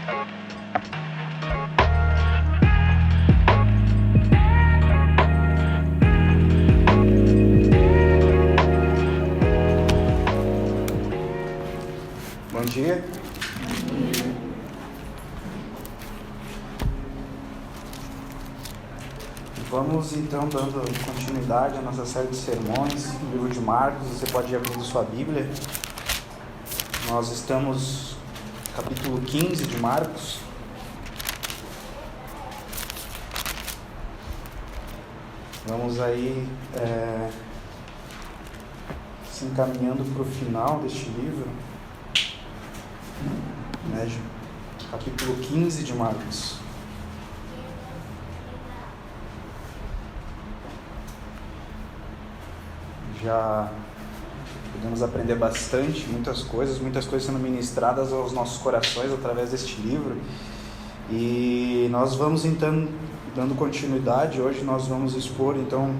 Bom dia. Vamos então dando continuidade à nossa série de sermões no livro de Marcos. Você pode ir abrindo sua Bíblia. Nós estamos no capítulo 15 de Marcos. Vamos aí se encaminhando para o final deste livro, né? Capítulo 15 de Marcos. Já podemos aprender bastante, muitas coisas sendo ministradas aos nossos corações através deste livro. E nós vamos então, dando continuidade, hoje nós vamos expor então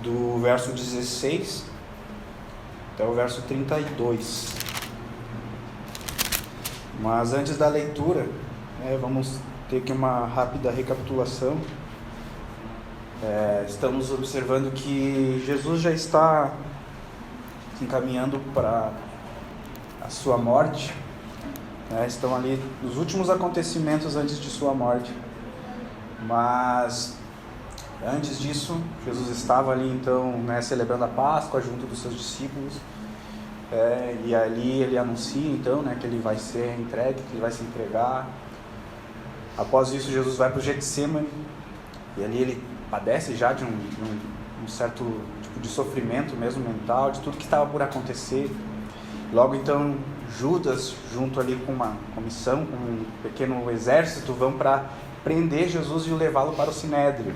do verso 16 até o verso 32. Mas antes da leitura, vamos ter aqui uma rápida recapitulação. Estamos observando que Jesus já está se encaminhando para a sua morte, estão ali os últimos acontecimentos antes de sua morte. Mas antes disso, Jesus estava ali então, celebrando a Páscoa junto dos seus discípulos, e ali ele anuncia então, que ele vai ser entregue, que ele vai se entregar. Após isso, Jesus vai para o Getsemane, e ali ele padece já de um certo tipo de sofrimento mesmo mental, de tudo que estava por acontecer. Logo então, Judas, junto ali com uma comissão, com um pequeno exército, vão para prender Jesus e levá-lo para o Sinédrio,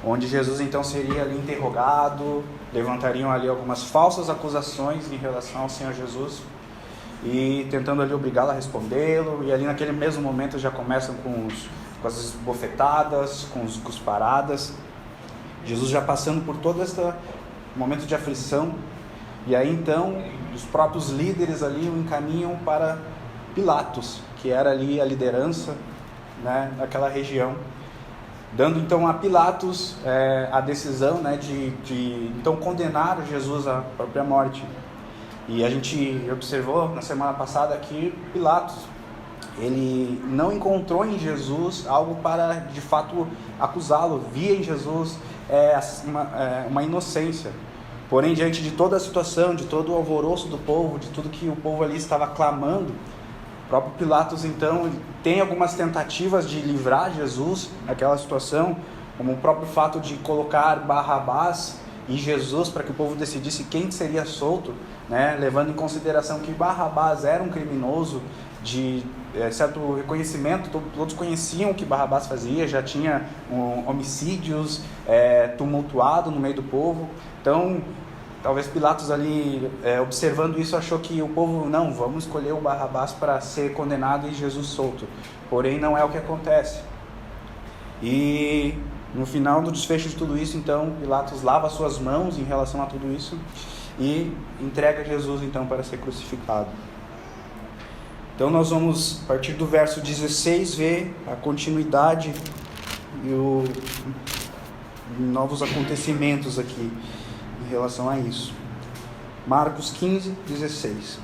onde Jesus então seria ali interrogado, levantariam ali algumas falsas acusações em relação ao Senhor Jesus, e tentando ali obrigá-lo a respondê-lo, e ali naquele mesmo momento já começam com as bofetadas, com as cusparadas. Jesus já passando por todo esse momento de aflição, e aí então os próprios líderes ali o encaminham para Pilatos, que era ali a liderança, daquela região, dando então a Pilatos a decisão de então condenar Jesus à própria morte. E a gente observou na semana passada que Pilatos, ele não encontrou em Jesus algo para de fato acusá-lo, via em Jesus uma inocência. Porém, diante de toda a situação, de todo o alvoroço do povo, de tudo que o povo ali estava clamando, o próprio Pilatos então tem algumas tentativas de livrar Jesus daquela situação, como o próprio fato de colocar Barrabás e Jesus para que o povo decidisse quem seria solto, levando em consideração que Barrabás era um criminoso de certo reconhecimento, todos conheciam o que Barrabás fazia, já tinha homicídios tumultuado no meio do povo. Então, talvez Pilatos ali, observando isso, achou que o povo, não, vamos escolher o Barrabás para ser condenado e Jesus solto. Porém, não é o que acontece. E no final do desfecho de tudo isso, então, Pilatos lava suas mãos em relação a tudo isso e entrega Jesus então para ser crucificado. Então nós vamos, a partir do verso 16, ver a continuidade e novos acontecimentos aqui em relação a isso. Marcos 15, 16.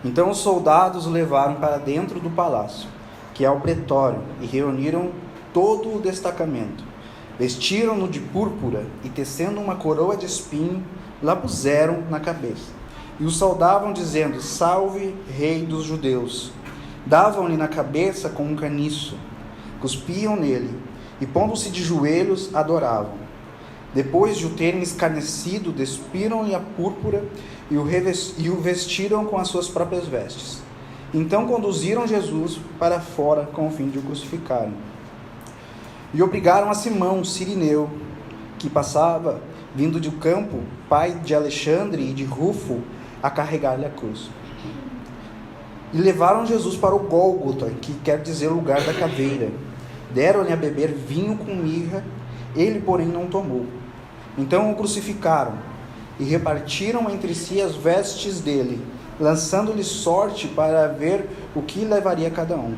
Então os soldados o levaram para dentro do palácio, que é o pretório, e reuniram todo o destacamento. Vestiram-no de púrpura e, tecendo uma coroa de espinho, lá puseram na cabeça. E o saudavam, dizendo: Salve, Rei dos Judeus! Davam-lhe na cabeça com um caniço, cuspiam nele, e pondo-se de joelhos, adoravam. Depois de o terem escarnecido, despiram-lhe a púrpura e o vestiram com as suas próprias vestes. Então conduziram Jesus para fora com o fim de o crucificarem. E obrigaram a Simão, Cirineu, que passava, vindo do campo, pai de Alexandre e de Rufo, a carregar-lhe a cruz. E levaram Jesus para o Gólgota, que quer dizer lugar da caveira. Deram-lhe a beber vinho com mirra, ele, porém, não tomou. Então o crucificaram e repartiram entre si as vestes dele, lançando-lhe sorte para ver o que levaria cada um.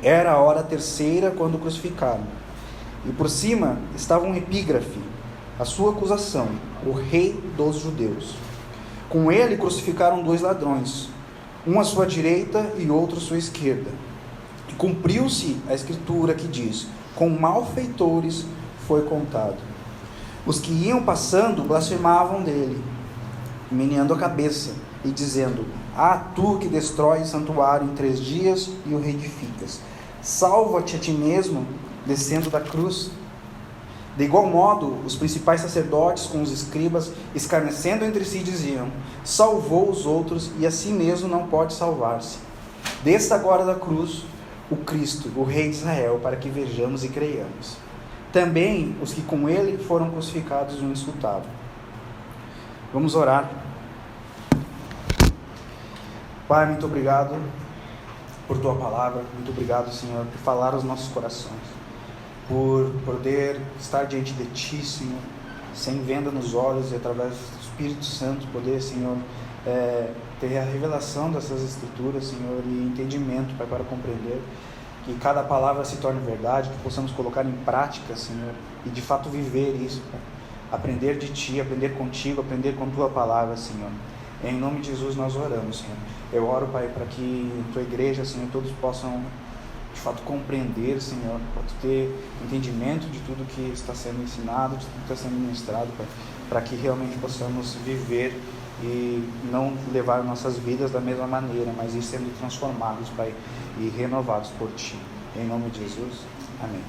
Era a hora terceira quando o crucificaram. E por cima estava um epígrafe, a sua acusação: o Rei dos Judeus. Com ele crucificaram 2 ladrões, um à sua direita e outro à sua esquerda. E cumpriu-se a escritura que diz: com malfeitores foi contado. Os que iam passando blasfemavam dele, meneando a cabeça e dizendo: tu que destróis o santuário em 3 dias e o reedificas, salva-te a ti mesmo, descendo da cruz. De igual modo, os principais sacerdotes com os escribas, escarnecendo entre si, diziam: salvou os outros e a si mesmo não pode salvar-se. Desça agora da cruz o Cristo, o Rei de Israel, para que vejamos e creiamos. Também os que com ele foram crucificados o insultavam. Vamos orar. Pai, muito obrigado por tua palavra, muito obrigado, Senhor, por falar aos nossos corações, por poder estar diante de ti, Senhor, sem venda nos olhos, e através do Espírito Santo poder, Senhor, ter a revelação dessas escrituras, Senhor, e entendimento, Pai, para compreender, que cada palavra se torne verdade, que possamos colocar em prática, Senhor, e de fato viver isso, Pai. Aprender de ti, aprender contigo, aprender com tua palavra, Senhor. Em nome de Jesus nós oramos, Senhor. Eu oro, Pai, para que tua igreja, Senhor, todos possam de fato compreender, Senhor, para ter entendimento de tudo que está sendo ensinado, de tudo que está sendo ministrado, Pai, para que realmente possamos viver e não levar nossas vidas da mesma maneira, mas ir sendo transformados, Pai, e renovados por ti. Em nome de Jesus, amém.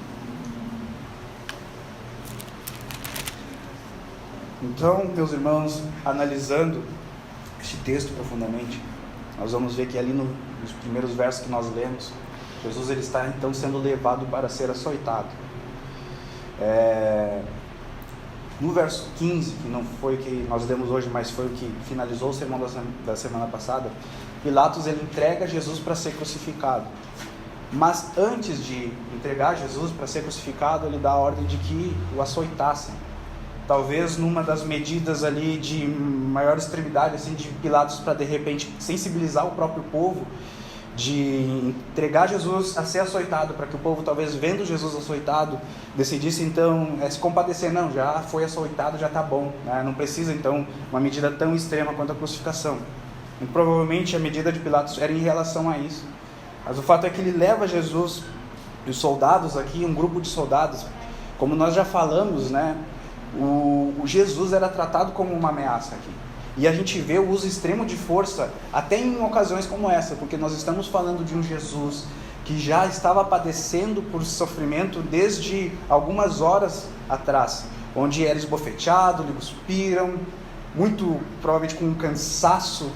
Então, meus irmãos, analisando este texto profundamente, nós vamos ver que ali nos primeiros versos que nós lemos, Jesus ele está então sendo levado para ser açoitado. No verso 15, que não foi o que nós lemos hoje, mas foi o que finalizou o sermão da semana passada, Pilatos ele entrega Jesus para ser crucificado. Mas antes de entregar Jesus para ser crucificado, ele dá a ordem de que o açoitassem. Talvez numa das medidas ali de maior extremidade, assim, de Pilatos, para de repente sensibilizar o próprio povo, de entregar Jesus a ser açoitado, para que o povo, talvez vendo Jesus açoitado, decidisse então se compadecer. Não, já foi açoitado, já está bom, né? Não precisa então uma medida tão extrema quanto a crucificação. E provavelmente a medida de Pilatos era em relação a isso. Mas o fato é que ele leva Jesus, os soldados aqui, um grupo de soldados, como nós já falamos, né? O Jesus era tratado como uma ameaça aqui. E a gente vê o uso extremo de força até em ocasiões como essa, porque nós estamos falando de um Jesus que já estava padecendo por sofrimento desde algumas horas atrás, onde era esbofeteado, lhe cuspiram, muito provavelmente com um cansaço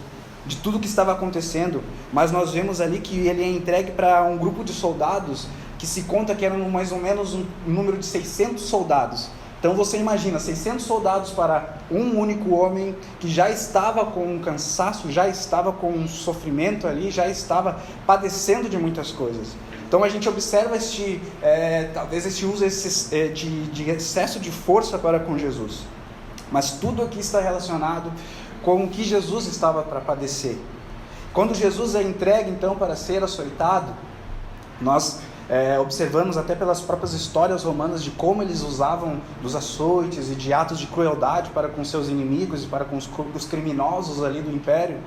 de tudo que estava acontecendo. Mas nós vemos ali que ele é entregue para um grupo de soldados que se conta que eram mais ou menos um número de 600 soldados. Então você imagina, 600 soldados para um único homem que já estava com um cansaço, já estava com um sofrimento ali, já estava padecendo de muitas coisas. Então a gente observa talvez este uso de excesso de força para com Jesus. Mas tudo aqui está relacionado com o que Jesus estava para padecer. Quando Jesus é entregue então para ser açoitado, nós observamos até pelas próprias histórias romanas de como eles usavam dos açoites e de atos de crueldade para com seus inimigos e para com os criminosos ali do império.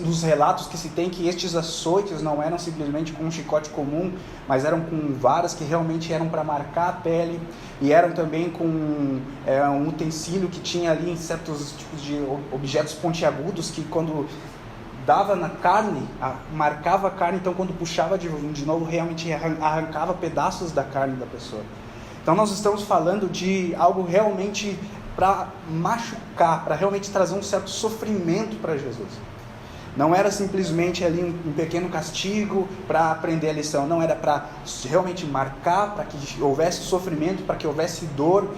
Dos relatos que se tem que estes açoites não eram simplesmente com um chicote comum, mas eram com varas que realmente eram para marcar a pele, e eram também com um utensílio que tinha ali em certos tipos de objetos pontiagudos que quando dava na carne, marcava a carne, então quando puxava de novo, realmente arrancava pedaços da carne da pessoa. Então nós estamos falando de algo realmente para machucar, para realmente trazer um certo sofrimento para Jesus. Não era simplesmente ali um pequeno castigo para aprender a lição, não, era para realmente marcar, para que houvesse sofrimento, para que houvesse dor,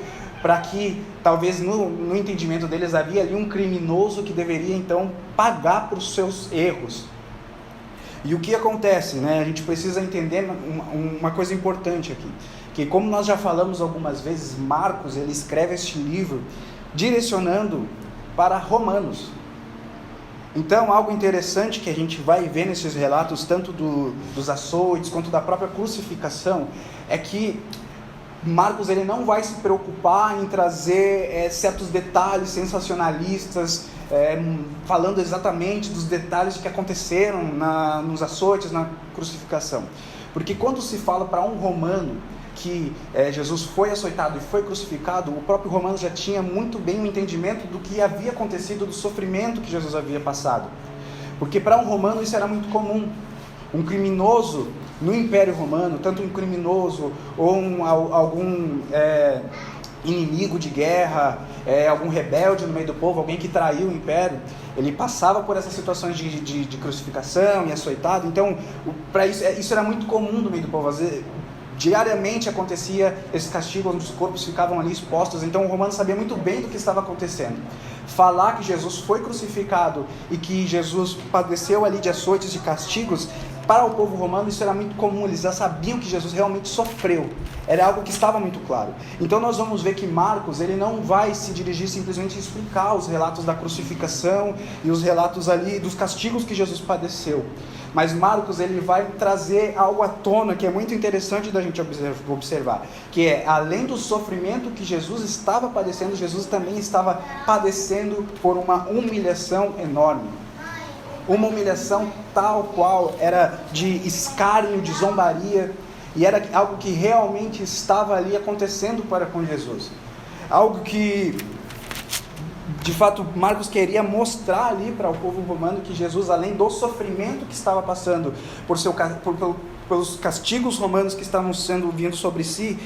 para que talvez no entendimento deles havia ali um criminoso que deveria então pagar por seus erros. E o que acontece, né? A gente precisa entender uma coisa importante aqui, que como nós já falamos algumas vezes, Marcos ele escreve este livro direcionando para romanos. Então, algo interessante que a gente vai ver nesses relatos, tanto dos açoites quanto da própria crucificação, é que Marcos ele não vai se preocupar em trazer certos detalhes sensacionalistas, falando exatamente dos detalhes que aconteceram nos açoites, na crucificação. Porque quando se fala para um romano que Jesus foi açoitado e foi crucificado, o próprio romano já tinha muito bem o entendimento do que havia acontecido, do sofrimento que Jesus havia passado. Porque para um romano isso era muito comum. Um criminoso no Império Romano, tanto um criminoso ou algum inimigo de guerra, algum rebelde no meio do povo, alguém que traiu o Império, ele passava por essas situações de crucificação e açoitado. Então, para isso era muito comum no meio do povo. Às vezes, diariamente acontecia esse castigo, onde os corpos ficavam ali expostos. Então o romano sabia muito bem do que estava acontecendo. Falar que Jesus foi crucificado e que Jesus padeceu ali de açoites, de castigos, para o povo romano isso era muito comum. Eles já sabiam que Jesus realmente sofreu. Era algo que estava muito claro. Então nós vamos ver que Marcos ele não vai se dirigir simplesmente a explicar os relatos da crucificação e os relatos ali dos castigos que Jesus padeceu. Mas Marcos ele vai trazer algo à tona que é muito interessante da gente observar, que é, além do sofrimento que Jesus estava padecendo, Jesus também estava padecendo por uma humilhação enorme. Uma humilhação tal qual era de escárnio, de zombaria, e era algo que realmente estava ali acontecendo para com Jesus. Algo que, de fato, Marcos queria mostrar ali para o povo romano que Jesus, além do sofrimento que estava passando pelos castigos romanos que estavam sendo vindo sobre si,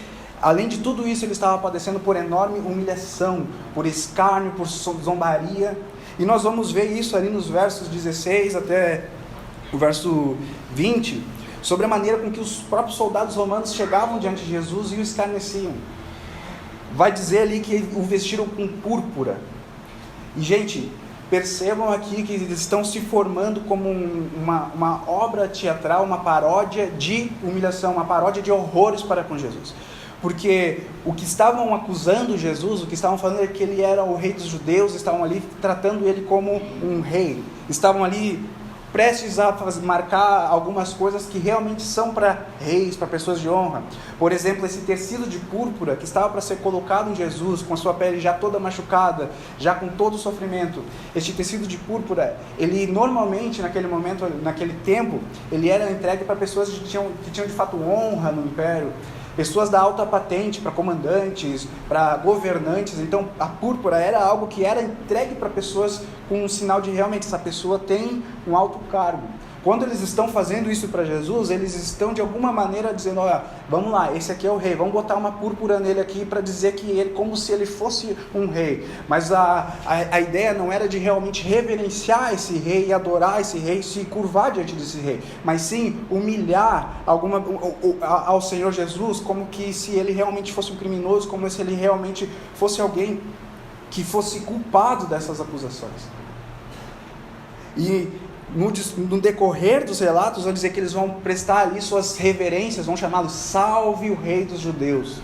além de tudo isso, ele estava padecendo por enorme humilhação, por escárnio, por zombaria. E nós vamos ver isso ali nos versos 16 até o verso 20, sobre a maneira com que os próprios soldados romanos chegavam diante de Jesus e o escarneciam. Vai dizer ali que o vestiram com púrpura. E, gente, percebam aqui que eles estão se formando como uma obra teatral, uma paródia de humilhação, uma paródia de horrores para com Jesus. Porque o que estavam acusando Jesus, o que estavam falando é que ele era o rei dos judeus, estavam ali tratando ele como um rei. Estavam ali prestes a marcar algumas coisas que realmente são para reis, para pessoas de honra. Por exemplo, esse tecido de púrpura que estava para ser colocado em Jesus, com a sua pele já toda machucada, já com todo o sofrimento. Este tecido de púrpura, ele normalmente, naquele momento, naquele tempo, ele era entregue para pessoas que tinham de fato honra no império. Pessoas da alta patente, para comandantes, para governantes. Então a púrpura era algo que era entregue para pessoas com um sinal de realmente essa pessoa tem um alto cargo. Quando eles estão fazendo isso para Jesus, eles estão de alguma maneira dizendo, olha, vamos lá, esse aqui é o rei, vamos botar uma púrpura nele aqui para dizer que ele, como se ele fosse um rei. Mas a ideia não era de realmente reverenciar esse rei e adorar esse rei, se curvar diante desse rei, mas sim humilhar ao Senhor Jesus, como que se ele realmente fosse um criminoso, como se ele realmente fosse alguém que fosse culpado dessas acusações. E no decorrer dos relatos, vão dizer que eles vão prestar ali suas reverências, vão chamá-lo salve o rei dos judeus.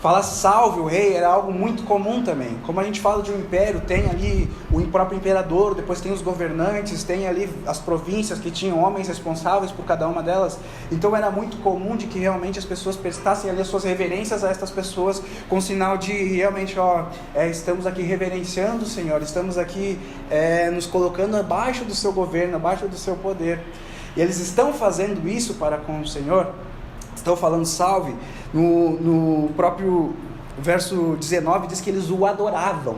Falar salve o rei era algo muito comum também. Como a gente fala de um império, tem ali o próprio imperador, depois tem os governantes, tem ali as províncias que tinham homens responsáveis por cada uma delas. Então era muito comum de que realmente as pessoas prestassem ali as suas reverências a estas pessoas, com sinal de realmente, estamos aqui reverenciando o Senhor, estamos aqui nos colocando abaixo do seu governo, abaixo do seu poder. E eles estão fazendo isso para com o Senhor, estão falando salve. No próprio verso 19 diz que eles o adoravam.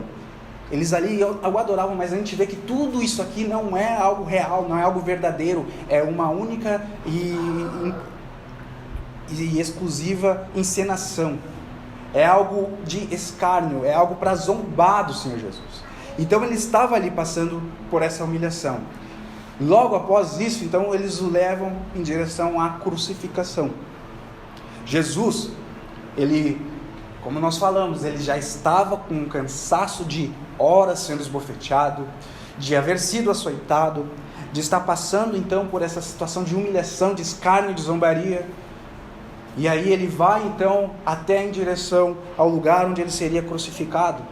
Eles ali o adoravam, mas a gente vê que tudo isso aqui não é algo real, não é algo verdadeiro. É uma única e exclusiva encenação. É algo de escárnio, é algo para zombar do Senhor Jesus. Então ele estava ali passando por essa humilhação. Logo após isso, então, eles o levam em direção à crucificação. Jesus, ele, como nós falamos, ele já estava com um cansaço de horas sendo esbofeteado, de haver sido açoitado, de estar passando então por essa situação de humilhação, de escárnio, de zombaria. E aí ele vai então até em direção ao lugar onde ele seria crucificado.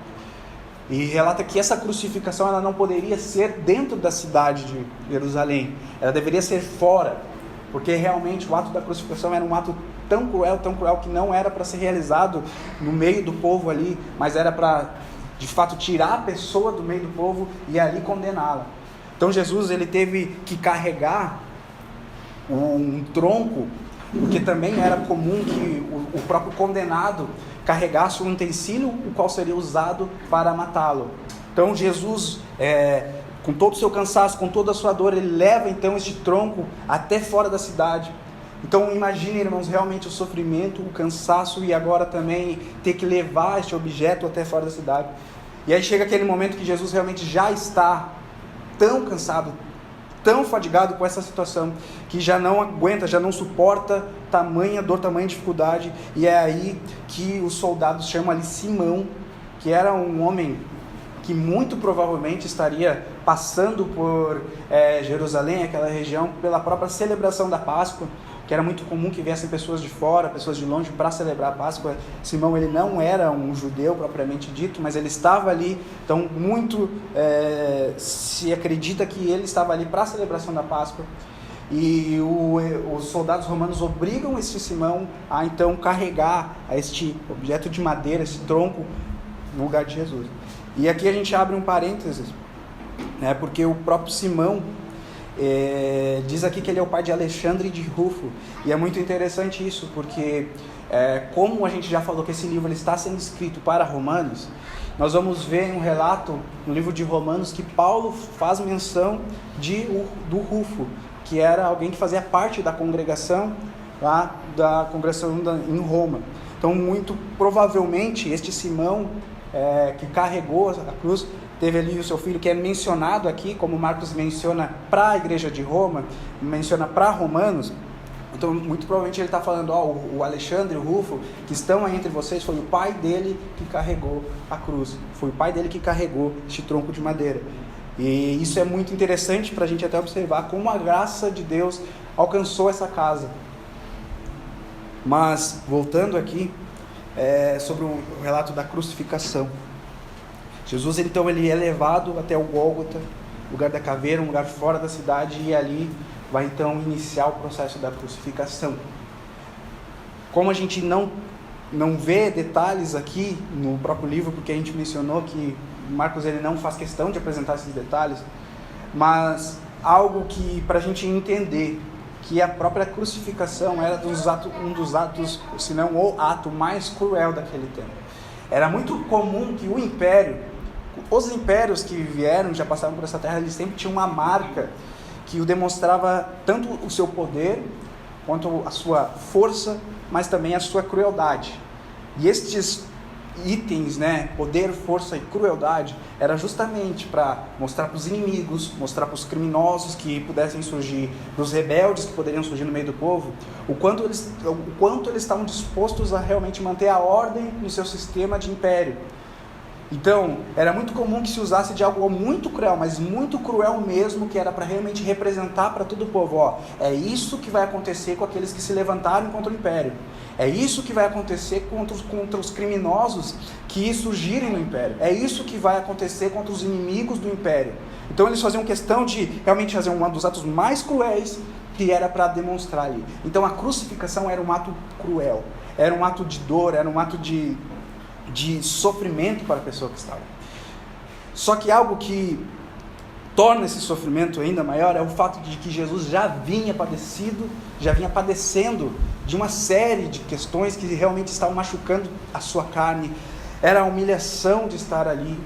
E relata que essa crucificação ela não poderia ser dentro da cidade de Jerusalém, ela deveria ser fora, porque realmente o ato da crucificação era um ato tão cruel que não era para ser realizado no meio do povo ali, mas era para, de fato, tirar a pessoa do meio do povo e ali condená-la. Então Jesus ele teve que carregar um tronco, porque também era comum que o próprio condenado carregasse um utensílio, o qual seria usado para matá-lo. Então Jesus, com todo o seu cansaço, com toda a sua dor, ele leva então este tronco até fora da cidade. Então imagine, irmãos, realmente o sofrimento, o cansaço e agora também ter que levar este objeto até fora da cidade. E aí chega aquele momento que Jesus realmente já está tão cansado, tão fadigado com essa situação, que já não aguenta, já não suporta tamanha dor, tamanha dificuldade, e é aí que os soldados chamam ali Simão, que era um homem que muito provavelmente estaria passando por Jerusalém, aquela região, pela própria celebração da Páscoa, que era muito comum que viessem pessoas de fora, pessoas de longe para celebrar a Páscoa. Simão ele não era um judeu propriamente dito, mas ele estava ali, então muito se acredita que ele estava ali para a celebração da Páscoa. E os soldados romanos obrigam este Simão a então carregar este objeto de madeira, esse tronco, no lugar de Jesus. E aqui a gente abre um parênteses, né, porque o próprio Simão diz aqui que ele é o pai de Alexandre e de Rufo, e é muito interessante isso, porque como a gente já falou que esse livro ele está sendo escrito para romanos, nós vamos ver um relato no livro de Romanos que Paulo faz menção do Rufo, que era alguém que fazia parte da congregação lá da congregação em Roma. Então muito provavelmente este Simão que carregou a cruz teve ali o seu filho, que é mencionado aqui, como Marcos menciona para a igreja de Roma, menciona para Romanos. Então muito provavelmente ele está falando, o Alexandre e o Rufo, que estão aí entre vocês, foi o pai dele que carregou a cruz, foi o pai dele que carregou este tronco de madeira. E isso é muito interessante para a gente até observar como a graça de Deus alcançou essa casa. Mas voltando aqui, sobre o relato da crucificação, Jesus então ele é levado até o Gólgota, lugar da caveira, um lugar fora da cidade, e ali vai então iniciar o processo da crucificação. Como a gente não vê detalhes aqui no próprio livro, porque a gente mencionou que Marcos ele não faz questão de apresentar esses detalhes, mas algo que para a gente entender que a própria crucificação era um dos atos, se não o ato mais cruel daquele tempo. Era muito comum que os impérios que vieram, já passaram por essa terra, eles sempre tinham uma marca que o demonstrava tanto o seu poder, quanto a sua força, mas também a sua crueldade. E estes itens, poder, força e crueldade, era justamente para mostrar para os inimigos, mostrar para os criminosos que pudessem surgir, para os rebeldes que poderiam surgir no meio do povo, o quanto eles estavam dispostos a realmente manter a ordem no seu sistema de império. Então, era muito comum que se usasse de algo muito cruel, mas muito cruel mesmo, que era para realmente representar para todo o povo, é isso que vai acontecer com aqueles que se levantaram contra o império. É isso que vai acontecer contra os criminosos que surgirem no império. É isso que vai acontecer contra os inimigos do império. Então eles faziam questão de realmente fazer um dos atos mais cruéis, que era para demonstrar ali. Então a crucificação era um ato cruel, era um ato de dor, era um ato de sofrimento para a pessoa que estava. Só que algo que torna esse sofrimento ainda maior é o fato de que Jesus já vinha padecendo de uma série de questões que realmente estavam machucando a sua carne. Era a humilhação de estar ali,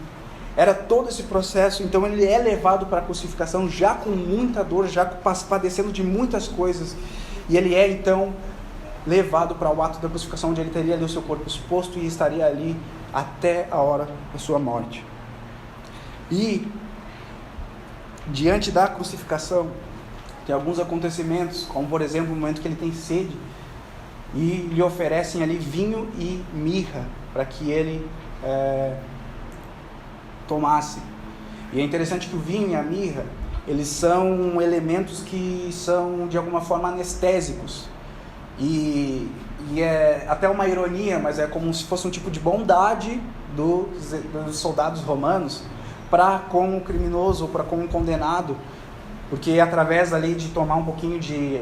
era todo esse processo. Então ele é levado para a crucificação já com muita dor, já padecendo de muitas coisas, e ele é então levado para o ato da crucificação, onde ele teria ali o seu corpo exposto e estaria ali até a hora da sua morte. E diante da crucificação tem alguns acontecimentos, como por exemplo o momento que ele tem sede e lhe oferecem ali vinho e mirra para que ele tomasse. E é interessante que o vinho e a mirra, eles são elementos que são de alguma forma anestésicos. E é até uma ironia, mas é como se fosse um tipo de bondade dos soldados romanos para com o criminoso, para com o condenado, porque através ali de tomar um pouquinho de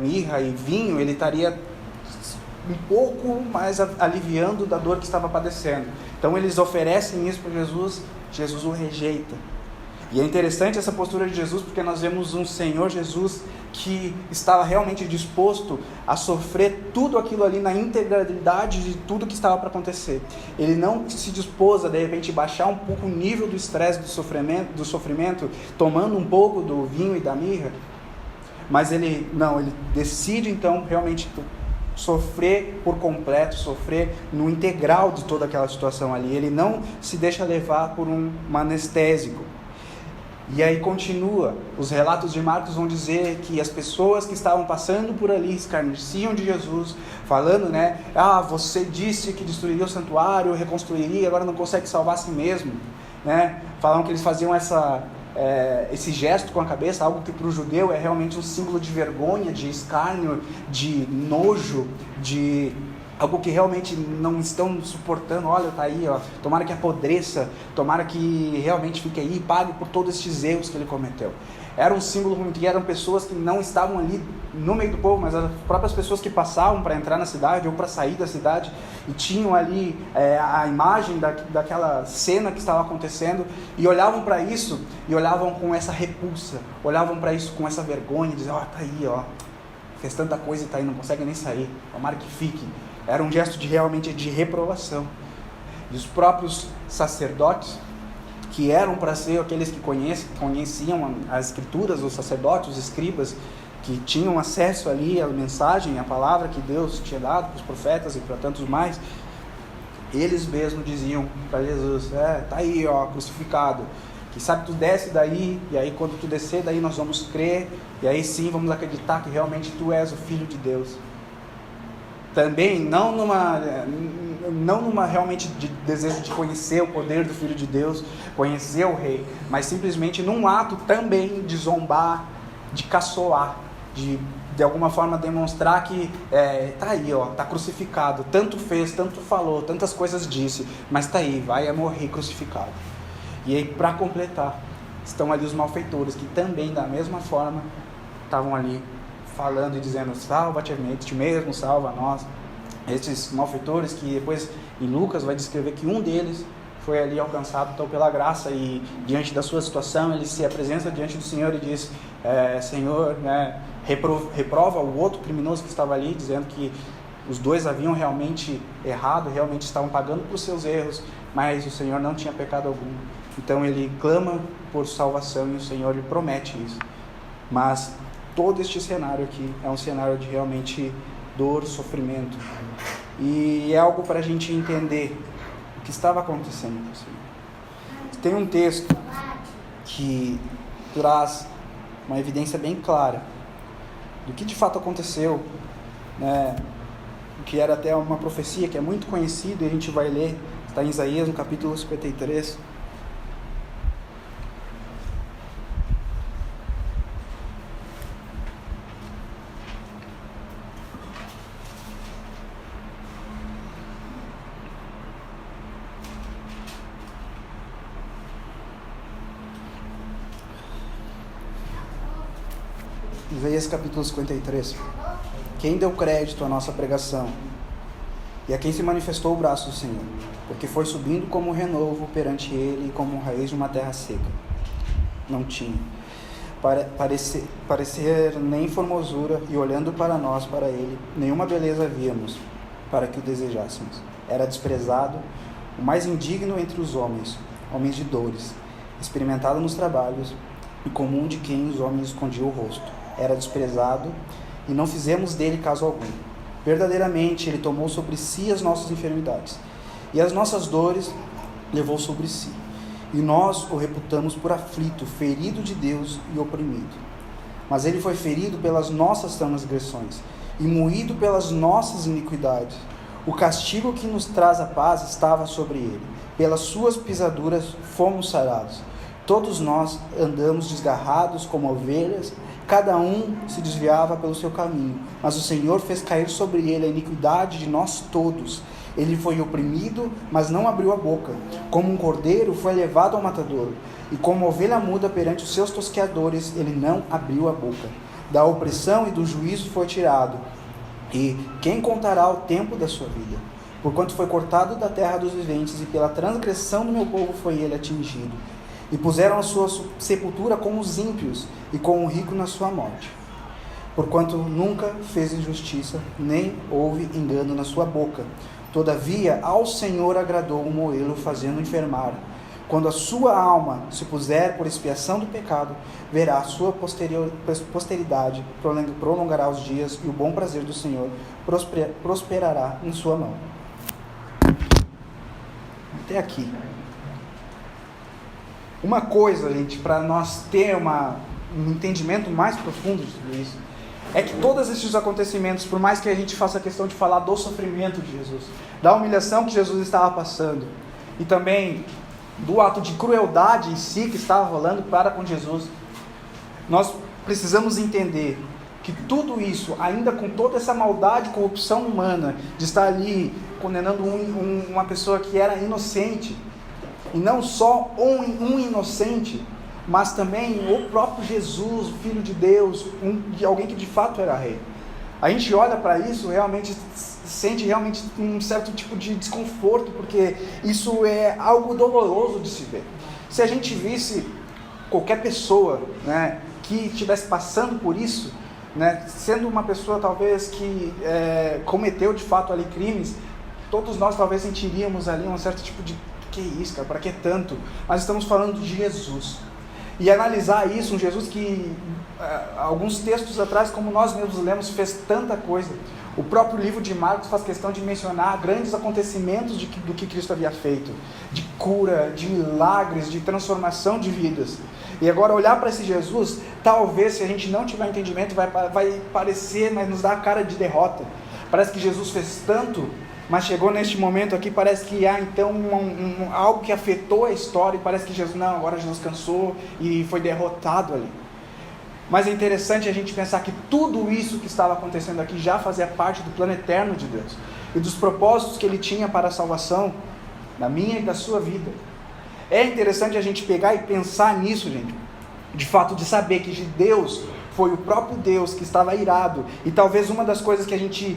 mirra e vinho, ele estaria um pouco mais aliviando da dor que estava padecendo. Então eles oferecem isso para Jesus, Jesus o rejeita. E é interessante essa postura de Jesus, porque nós vemos um Senhor Jesus que estava realmente disposto a sofrer tudo aquilo ali na integralidade de tudo que estava para acontecer. Ele não se dispôs a de repente baixar um pouco o nível do estresse, do sofrimento, tomando um pouco do vinho e da mirra, mas ele decide então realmente sofrer por completo, sofrer no integral de toda aquela situação ali. Ele não se deixa levar por um anestésico. E aí continua, os relatos de Marcos vão dizer que as pessoas que estavam passando por ali escarneciam de Jesus, falando, você disse que destruiria o santuário, reconstruiria, agora não consegue salvar a si mesmo, Falavam que eles faziam esse gesto com a cabeça, algo que para o judeu é realmente um símbolo de vergonha, de escárnio, de nojo, de algo que realmente não estão suportando. Olha, está aí, tomara que apodreça, tomara que realmente fique aí e pague por todos estes erros que ele cometeu. Era um símbolo que eram pessoas que não estavam ali no meio do povo, mas as próprias pessoas que passavam para entrar na cidade ou para sair da cidade e tinham ali a imagem daquela cena que estava acontecendo e olhavam para isso e olhavam com essa repulsa, olhavam para isso com essa vergonha, diziam, está aí, fez tanta coisa e está aí, não consegue nem sair, tomara que fique. Era um gesto realmente de reprovação. E os próprios sacerdotes, que eram para ser aqueles que conheciam as escrituras, os sacerdotes, os escribas, que tinham acesso ali à mensagem, à palavra que Deus tinha dado para os profetas e para tantos mais, eles mesmos diziam para Jesus, tá aí, crucificado, que sabe, tu desce daí, e aí quando tu descer daí nós vamos crer, e aí sim vamos acreditar que realmente tu és o Filho de Deus. Também não numa realmente de desejo de conhecer o poder do Filho de Deus, conhecer o Rei, mas simplesmente num ato também de zombar, de caçoar, de alguma forma demonstrar que tá aí, tá crucificado, tanto fez, tanto falou, tantas coisas disse, mas tá aí, vai morrer crucificado. E aí, para completar, estão ali os malfeitores, que também da mesma forma estavam ali falando e dizendo, salva-te a ti mesmo, salva a nós. Esses malfeitores que depois em Lucas vai descrever que um deles foi ali alcançado então pela graça e diante da sua situação ele se apresenta diante do Senhor e diz, Senhor, reprova o outro criminoso que estava ali, dizendo que os dois haviam realmente errado, realmente estavam pagando por seus erros, mas o Senhor não tinha pecado algum. Então ele clama por salvação e o Senhor lhe promete isso. Mas todo este cenário aqui é um cenário de realmente dor, sofrimento. E é algo para a gente entender o que estava acontecendo. Tem um texto que traz uma evidência bem clara do que de fato aconteceu, que era até uma profecia que é muito conhecida, e a gente vai ler, está em Isaías, no capítulo 53. Isaías capítulo 53. Quem deu crédito à nossa pregação? E a quem se manifestou o braço do Senhor? Porque foi subindo como um renovo perante ele, como raiz de uma terra seca. Não tinha parecer nem formosura, e olhando para nós, para ele, nenhuma beleza víamos, para que o desejássemos. Era desprezado, o mais indigno entre os homens de dores, experimentado nos trabalhos, e comum de quem os homens escondiam o rosto. Era desprezado, e não fizemos dele caso algum. Verdadeiramente ele tomou sobre si as nossas enfermidades, e as nossas dores levou sobre si. E nós o reputamos por aflito, ferido de Deus e oprimido. Mas ele foi ferido pelas nossas transgressões, e moído pelas nossas iniquidades. O castigo que nos traz a paz estava sobre ele. Pelas suas pisaduras fomos sarados. Todos nós andamos desgarrados como ovelhas, cada um se desviava pelo seu caminho, mas o Senhor fez cair sobre ele a iniquidade de nós todos. Ele foi oprimido, mas não abriu a boca. Como um cordeiro foi levado ao matadouro, e como ovelha muda perante os seus tosqueadores, ele não abriu a boca. Da opressão e do juízo foi tirado. E quem contará o tempo da sua vida? Porquanto foi cortado da terra dos viventes, e pela transgressão do meu povo foi ele atingido. E puseram a sua sepultura com os ímpios, e com o rico na sua morte. Porquanto nunca fez injustiça, nem houve engano na sua boca. Todavia ao Senhor agradou moê-lo, fazendo enfermar. Quando a sua alma se puser por expiação do pecado, verá a sua posteridade, prolongará os dias, e o bom prazer do Senhor prosperará em sua mão. Até aqui. Uma coisa, gente, para nós ter um entendimento mais profundo de tudo isso, é que todos esses acontecimentos, por mais que a gente faça questão de falar do sofrimento de Jesus, da humilhação que Jesus estava passando, e também do ato de crueldade em si que estava rolando para com Jesus, nós precisamos entender que tudo isso, ainda com toda essa maldade e corrupção humana, de estar ali condenando uma pessoa que era inocente, e não só um inocente, mas também o próprio Jesus, o Filho de Deus, alguém que de fato era rei. A gente olha para isso, realmente sente realmente um certo tipo de desconforto, porque isso é algo doloroso de se ver. Se a gente visse qualquer pessoa, né, que estivesse passando por isso, né, sendo uma pessoa talvez que cometeu de fato ali crimes, todos nós talvez sentiríamos ali um certo tipo de que isso, cara, para que tanto? Mas estamos falando de Jesus. E analisar isso, um Jesus que, alguns textos atrás, como nós mesmos lemos, fez tanta coisa. O próprio livro de Marcos faz questão de mencionar grandes acontecimentos do que Cristo havia feito, de cura, de milagres, de transformação de vidas. E agora olhar para esse Jesus, talvez, se a gente não tiver entendimento, vai parecer, mas nos dá a cara de derrota. Parece que Jesus fez tanto, mas chegou neste momento aqui, parece que há então algo que afetou a história, e parece que agora Jesus cansou e foi derrotado ali. Mas é interessante a gente pensar que tudo isso que estava acontecendo aqui já fazia parte do plano eterno de Deus, e dos propósitos que Ele tinha para a salvação, da minha e da sua vida. É interessante a gente pegar e pensar nisso, gente, de fato de saber que de Deus foi o próprio Deus que estava irado, e talvez uma das coisas que a gente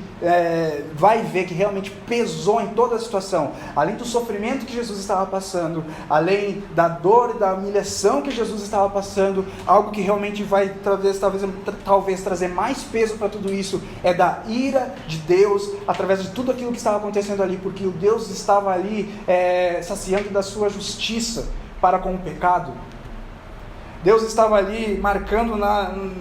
vai ver que realmente pesou em toda a situação, além do sofrimento que Jesus estava passando, além da dor e da humilhação que Jesus estava passando, algo que realmente vai talvez trazer mais peso para tudo isso, é da ira de Deus, através de tudo aquilo que estava acontecendo ali, porque o Deus estava ali saciando da sua justiça para com o pecado. Deus estava ali marcando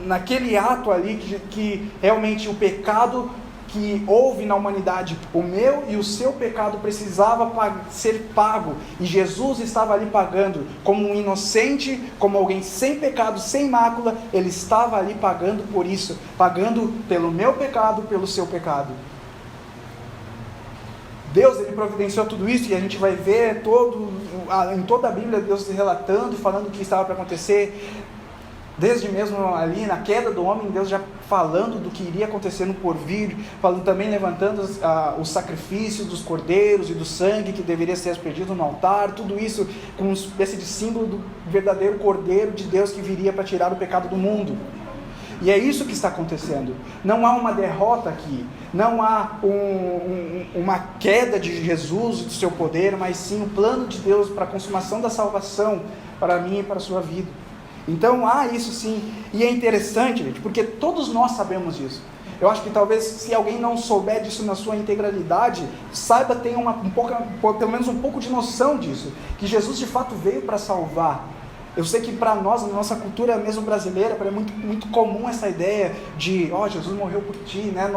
naquele ato ali que realmente o pecado que houve na humanidade, o meu e o seu pecado precisava ser pago, e Jesus estava ali pagando, como um inocente, como alguém sem pecado, sem mácula, Ele estava ali pagando por isso, pagando pelo meu pecado, pelo seu pecado. Deus, Ele providenciou tudo isso, e a gente vai ver em toda a Bíblia Deus relatando, falando o que estava para acontecer, desde mesmo ali na queda do homem, Deus já falando do que iria acontecer no porvir, falando também, levantando o sacrifício dos cordeiros e do sangue que deveria ser aspergido no altar, tudo isso com uma espécie de símbolo do verdadeiro cordeiro de Deus que viria para tirar o pecado do mundo. E é isso que está acontecendo. Não há uma derrota aqui, não há uma queda de Jesus e do seu poder, mas sim o plano de Deus para a consumação da salvação para mim e para a sua vida. Então há isso sim, e é interessante, gente, porque todos nós sabemos disso. Eu acho que talvez, se alguém não souber disso na sua integralidade, saiba, tenha pelo menos um pouco de noção disso, que Jesus de fato veio para salvar. Eu sei que para nós, na nossa cultura mesmo brasileira, é muito, muito comum essa ideia de, Jesus morreu por ti, né?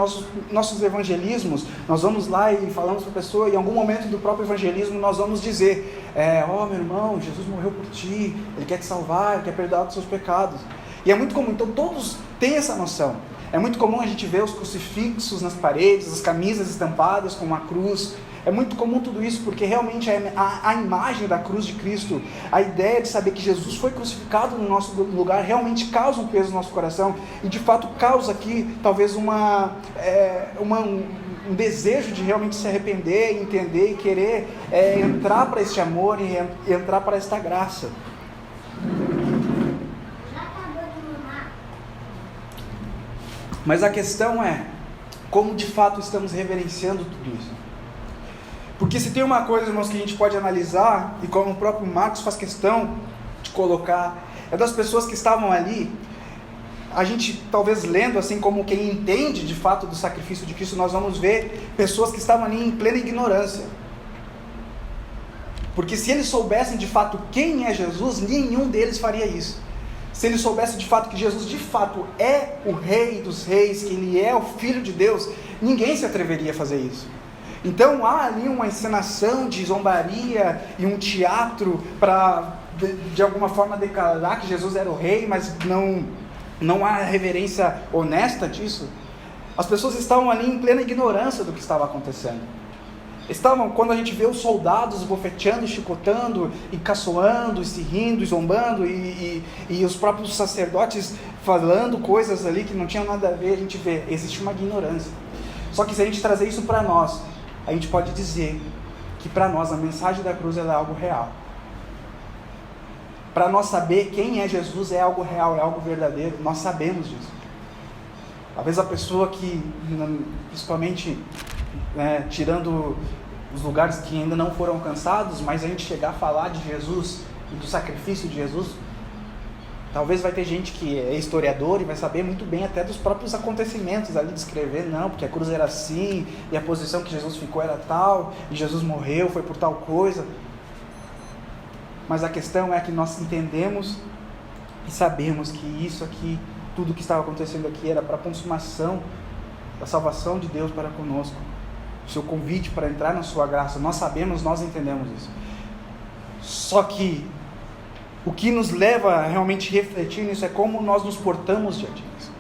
Nossos evangelismos, nós vamos lá e falamos para a pessoa, e em algum momento do próprio evangelismo nós vamos dizer, meu irmão, Jesus morreu por ti, Ele quer te salvar, Ele quer perdoar os seus pecados. E é muito comum, então todos têm essa noção. É muito comum a gente ver os crucifixos nas paredes, as camisas estampadas com uma cruz. É muito comum tudo isso, porque realmente a imagem da cruz de Cristo, a ideia de saber que Jesus foi crucificado no nosso lugar, realmente causa um peso no nosso coração, e de fato causa aqui talvez um desejo de realmente se arrepender, entender e querer entrar para este amor e entrar para esta graça. Mas a questão é, como de fato estamos reverenciando tudo isso? Porque se tem uma coisa, irmãos, que a gente pode analisar, e como o próprio Marcos faz questão de colocar, é das pessoas que estavam ali, a gente talvez lendo assim como quem entende de fato do sacrifício de Cristo, nós vamos ver pessoas que estavam ali em plena ignorância. Porque se eles soubessem de fato quem é Jesus, nenhum deles faria isso. Se eles soubessem de fato que Jesus de fato é o Rei dos Reis, que Ele é o Filho de Deus, ninguém se atreveria a fazer isso. Então há ali uma encenação de zombaria e um teatro para de alguma forma declarar que Jesus era o Rei, mas não há reverência honesta disso. As pessoas estavam ali em plena ignorância do que estava acontecendo. Quando a gente vê os soldados bofeteando, chicotando, e caçoando, e se rindo, e zombando, e os próprios sacerdotes falando coisas ali que não tinham nada a ver, a gente vê, existe uma ignorância. Só que se a gente trazer isso para nós, a gente pode dizer que para nós a mensagem da cruz é algo real. Para nós saber quem é Jesus é algo real, é algo verdadeiro, nós sabemos disso. Talvez a pessoa que, principalmente, tirando os lugares que ainda não foram alcançados, mas a gente chegar a falar de Jesus e do sacrifício de Jesus, talvez vai ter gente que é historiador e vai saber muito bem até dos próprios acontecimentos ali, descrever, não, porque a cruz era assim, e a posição que Jesus ficou era tal, e Jesus morreu, foi por tal coisa. Mas a questão é que nós entendemos e sabemos que isso aqui, tudo que estava acontecendo aqui era para a consumação da salvação de Deus para conosco. O seu convite para entrar na sua graça, nós sabemos, nós entendemos isso. Só que o que nos leva a realmente refletir nisso é como nós nos portamos diante disso.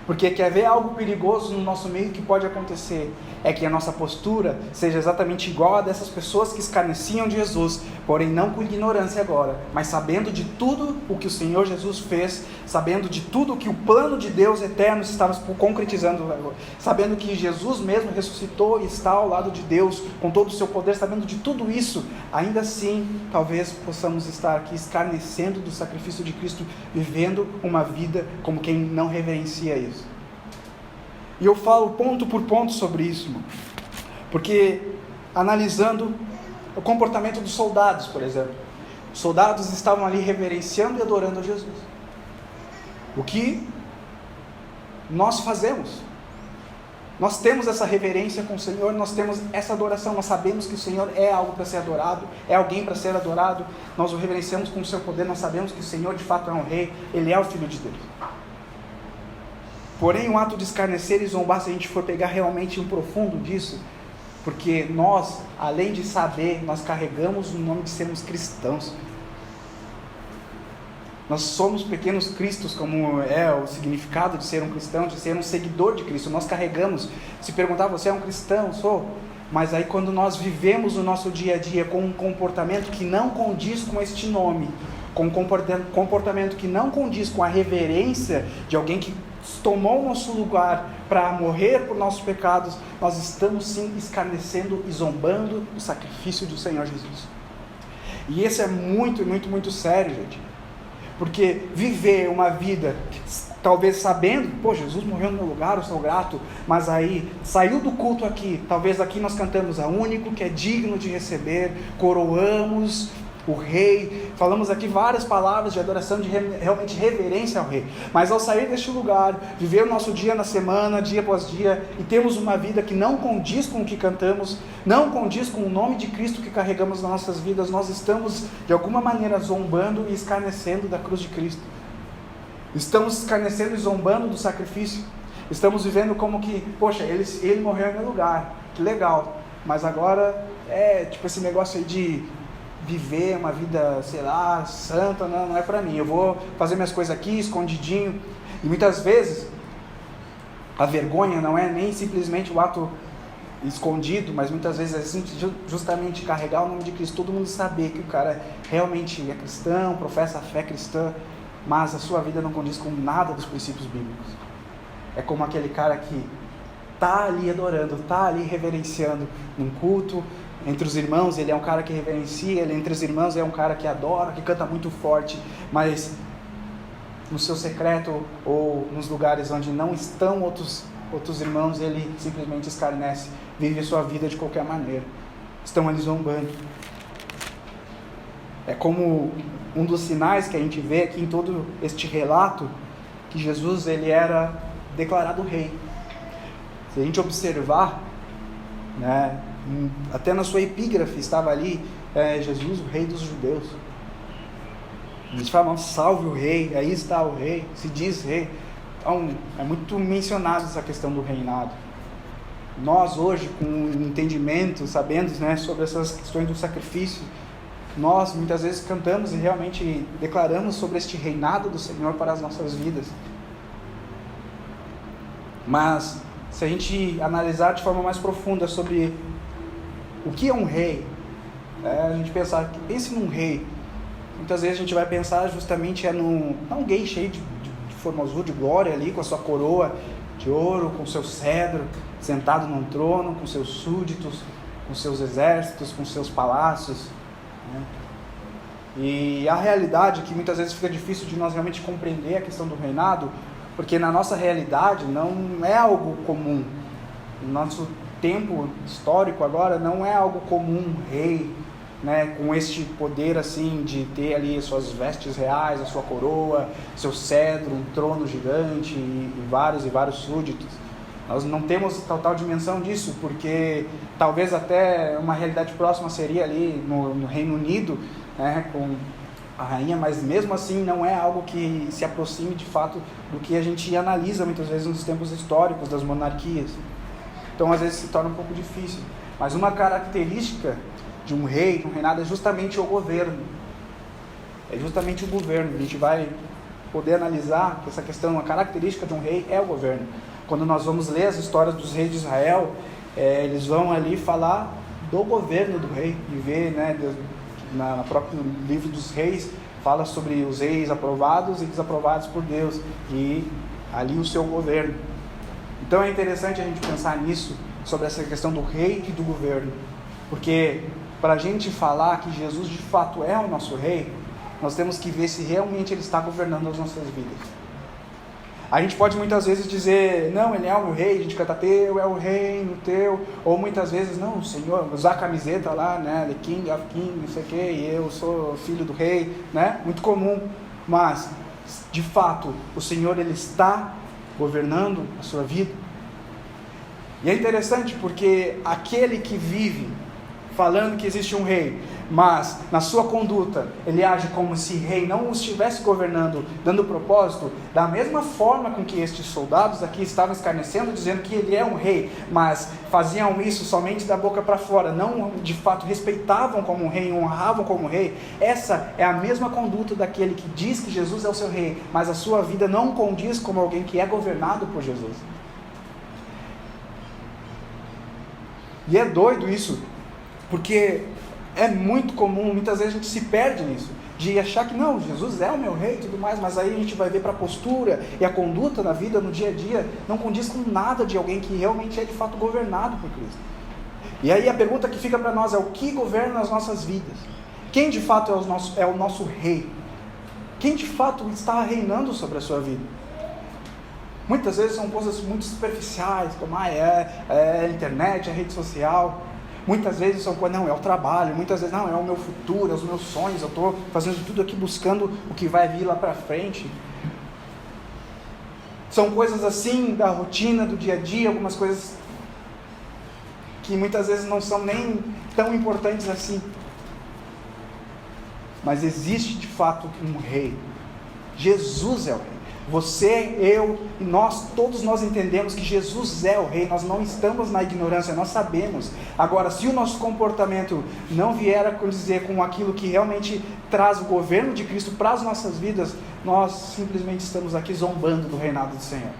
Porque quer ver algo perigoso no nosso meio que pode acontecer, é que a nossa postura seja exatamente igual a dessas pessoas que escarneciam de Jesus, porém não com ignorância agora, mas sabendo de tudo o que o Senhor Jesus fez, sabendo de tudo o que o plano de Deus eterno estava concretizando, sabendo que Jesus mesmo ressuscitou e está ao lado de Deus, com todo o seu poder, sabendo de tudo isso, ainda assim, talvez possamos estar aqui escarnecendo do sacrifício de Cristo, vivendo uma vida como quem não reverencia isso. E eu falo ponto por ponto sobre isso, irmão. Porque analisando o comportamento dos soldados, por exemplo. Os soldados estavam ali reverenciando e adorando a Jesus. O que nós fazemos? Nós temos essa reverência com o Senhor, nós temos essa adoração, nós sabemos que o Senhor é algo para ser adorado, é alguém para ser adorado, nós o reverenciamos com o seu poder, nós sabemos que o Senhor de fato é um rei, Ele é o Filho de Deus. Porém, o ato de escarnecer e zombar, se a gente for pegar realmente um profundo disso, porque nós, além de saber, nós carregamos o nome de sermos cristãos. Nós somos pequenos cristos, como é o significado de ser um cristão, de ser um seguidor de Cristo. Nós carregamos, se perguntar, você é um cristão? Sou. Mas aí quando nós vivemos o nosso dia a dia com um comportamento que não condiz com este nome, com um comportamento que não condiz com a reverência de alguém que tomou o nosso lugar para morrer por nossos pecados, nós estamos sim escarnecendo e zombando do sacrifício do Senhor Jesus. E isso é muito, muito, muito sério, gente. Porque viver uma vida, talvez sabendo, pô, Jesus morreu no meu lugar, eu sou grato, mas aí saiu do culto aqui, talvez aqui nós cantamos a único que é digno de receber, coroamos o rei, falamos aqui várias palavras de adoração, de realmente reverência ao rei, mas ao sair deste lugar, viver o nosso dia na semana, dia após dia, e temos uma vida que não condiz com o que cantamos, não condiz com o nome de Cristo que carregamos nas nossas vidas, nós estamos de alguma maneira zombando e escarnecendo da cruz de Cristo, estamos escarnecendo e zombando do sacrifício, estamos vivendo como que, poxa, ele morreu em meu lugar, que legal, mas agora tipo esse negócio aí de viver uma vida, sei lá, santa, não é para mim, eu vou fazer minhas coisas aqui, escondidinho, e muitas vezes, a vergonha não é nem simplesmente o ato escondido, mas muitas vezes é assim, justamente carregar o nome de Cristo, todo mundo saber que o cara realmente é cristão, professa a fé cristã, mas a sua vida não condiz com nada dos princípios bíblicos. É como aquele cara que está ali adorando, está ali reverenciando num culto, entre os irmãos ele é um cara que reverencia, ele entre os irmãos é um cara que adora, que canta muito forte, mas no seu secreto ou nos lugares onde não estão outros irmãos, ele simplesmente escarnece, vive a sua vida de qualquer maneira, estão ali zombando. É como um dos sinais que a gente vê aqui em todo este relato, que Jesus ele era declarado rei. Se a gente observar, né, até na sua epígrafe estava ali, Jesus, o rei dos judeus. Eles falam, salve o rei, aí está o rei, se diz rei. Então, é muito mencionado essa questão do reinado. Nós hoje, com entendimento, sabendo, né, sobre essas questões do sacrifício, nós muitas vezes cantamos e realmente declaramos sobre este reinado do Senhor para as nossas vidas. Mas, se a gente analisar de forma mais profunda sobre o que é um rei, a gente pense num rei, muitas vezes a gente vai pensar justamente num alguém cheio de formosura, de glória ali, com a sua coroa de ouro, com seu cedro, sentado num trono, com seus súditos, com seus exércitos, com seus palácios, né? E a realidade é que muitas vezes fica difícil de nós realmente compreender a questão do reinado, porque na nossa realidade não é algo comum. No nosso tempo histórico agora não é algo comum um rei, né, com este poder assim de ter ali as suas vestes reais, a sua coroa, seu cedro, um trono gigante e vários súditos. Nós não temos total dimensão disso, porque talvez até uma realidade próxima seria ali no Reino Unido, né, com a rainha, mas mesmo assim não é algo que se aproxime de fato do que a gente analisa muitas vezes nos tempos históricos das monarquias. Então às vezes se torna um pouco difícil. Mas uma característica de um rei, de um reinado, é justamente o governo. É justamente o governo. A gente vai poder analisar que essa questão, a característica de um rei é o governo. Quando nós vamos ler as histórias dos reis de Israel, eles vão ali falar do governo do rei, e ver, né, no próprio livro dos reis, fala sobre os reis aprovados e desaprovados por Deus, e ali o seu governo. Então é interessante a gente pensar nisso, sobre essa questão do rei e do governo, porque para a gente falar que Jesus de fato é o nosso rei, nós temos que ver se realmente ele está governando as nossas vidas. A gente pode muitas vezes dizer, não, ele é o meu rei, a gente canta teu é o reino teu, ou muitas vezes, não, o Senhor, usar a camiseta lá, né, the king of king, não sei o que, e eu sou filho do rei, né, muito comum, mas de fato o Senhor ele está governando a sua vida. E é interessante porque aquele que vive falando que existe um rei, mas na sua conduta ele age como se rei não o estivesse governando, dando propósito, da mesma forma com que estes soldados aqui estavam escarnecendo, dizendo que ele é um rei, mas faziam isso somente da boca para fora, não de fato respeitavam como um rei, honravam como um rei. Essa é a mesma conduta daquele que diz que Jesus é o seu rei, mas a sua vida não condiz como alguém que é governado por Jesus. E é doido isso, porque é muito comum, muitas vezes a gente se perde nisso, de achar que não, Jesus é o meu rei e tudo mais, mas aí a gente vai ver para a postura e a conduta na vida, no dia a dia, não condiz com nada de alguém que realmente é de fato governado por Cristo. E aí a pergunta que fica para nós é: o que governa as nossas vidas? Quem de fato é o nosso rei? Quem de fato está reinando sobre a sua vida? Muitas vezes são coisas muito superficiais, como a internet, a rede social. Muitas vezes são coisas, não, é o trabalho. Muitas vezes, não, é o meu futuro, é os meus sonhos. Eu estou fazendo tudo aqui buscando o que vai vir lá para frente. São coisas assim, da rotina, do dia a dia, algumas coisas que muitas vezes não são nem tão importantes assim. Mas existe de fato um rei. Jesus é o rei. Você, eu e nós, todos nós entendemos que Jesus é o rei, nós não estamos na ignorância, nós sabemos. Agora, se o nosso comportamento não vier a condizer com aquilo que realmente traz o governo de Cristo para as nossas vidas, nós simplesmente estamos aqui zombando do reinado do Senhor.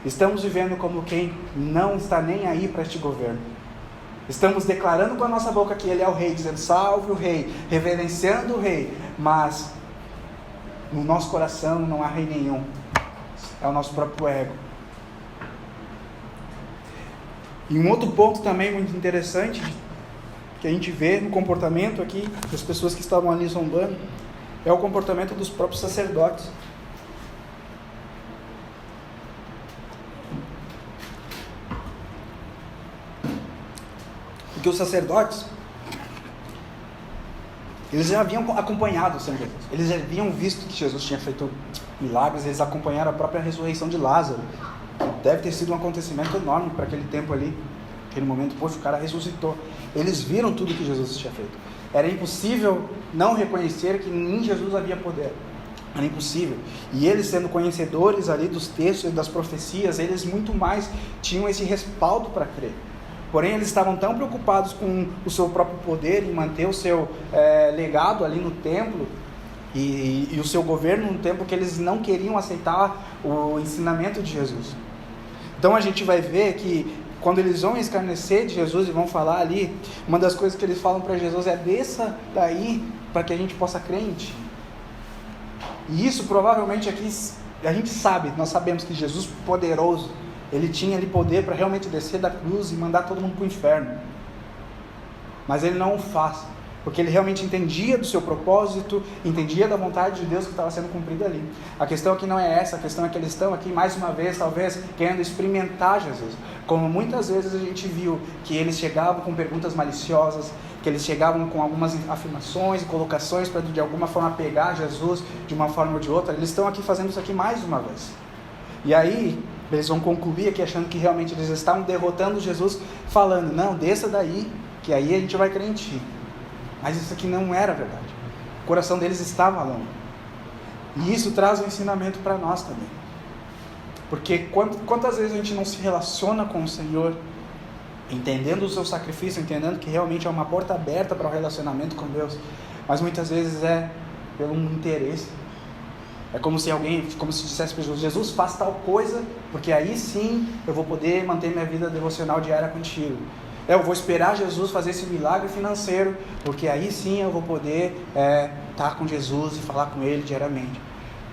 Estamos vivendo como quem não está nem aí para este governo. Estamos declarando com a nossa boca que Ele é o Rei, dizendo salve o Rei, reverenciando o Rei, mas no nosso coração não há rei nenhum, é o nosso próprio ego. E um outro ponto também muito interessante, que a gente vê no comportamento aqui das pessoas que estavam ali zombando, é o comportamento dos próprios sacerdotes. Porque os sacerdotes, eles já haviam acompanhado o Senhor Jesus, eles já haviam visto que Jesus tinha feito milagres, eles acompanharam a própria ressurreição de Lázaro. Deve ter sido um acontecimento enorme para aquele tempo ali, aquele momento, poxa, o cara ressuscitou. Eles viram tudo que Jesus tinha feito. Era impossível não reconhecer que em Jesus havia poder. Era impossível. E eles, sendo conhecedores ali dos textos e das profecias, eles muito mais tinham esse respaldo para crer. Porém, eles estavam tão preocupados com o seu próprio poder, em manter o seu legado ali no templo, e o seu governo no templo, que eles não queriam aceitar o ensinamento de Jesus. Então a gente vai ver que quando eles vão escarnecer de Jesus e vão falar ali, uma das coisas que eles falam para Jesus é: desça daí para que a gente possa crer em ti. E isso provavelmente aqui a gente sabe, nós sabemos que Jesus poderoso, ele tinha ali poder para realmente descer da cruz e mandar todo mundo para o inferno. Mas ele não o faz, porque ele realmente entendia do seu propósito, entendia da vontade de Deus que estava sendo cumprida ali. A questão aqui não é essa, a questão é que eles estão aqui mais uma vez, talvez, querendo experimentar Jesus. Como muitas vezes a gente viu que eles chegavam com perguntas maliciosas, que eles chegavam com algumas afirmações e colocações para de alguma forma pegar Jesus de uma forma ou de outra. Eles estão aqui fazendo isso aqui mais uma vez. E aí eles vão concluir aqui achando que realmente eles estavam derrotando Jesus, falando: não, desça daí, que aí a gente vai crer em ti. Mas isso aqui não era verdade. O coração deles estava longe. E isso traz um ensinamento para nós também. Porque quantas vezes a gente não se relaciona com o Senhor, entendendo o seu sacrifício, entendendo que realmente é uma porta aberta para o relacionamento com Deus, mas muitas vezes é pelo interesse. É como se dissesse para Jesus: Jesus, faz tal coisa, porque aí sim eu vou poder manter minha vida devocional diária contigo. Eu vou esperar Jesus fazer esse milagre financeiro, porque aí sim eu vou poder estar com Jesus e falar com Ele diariamente.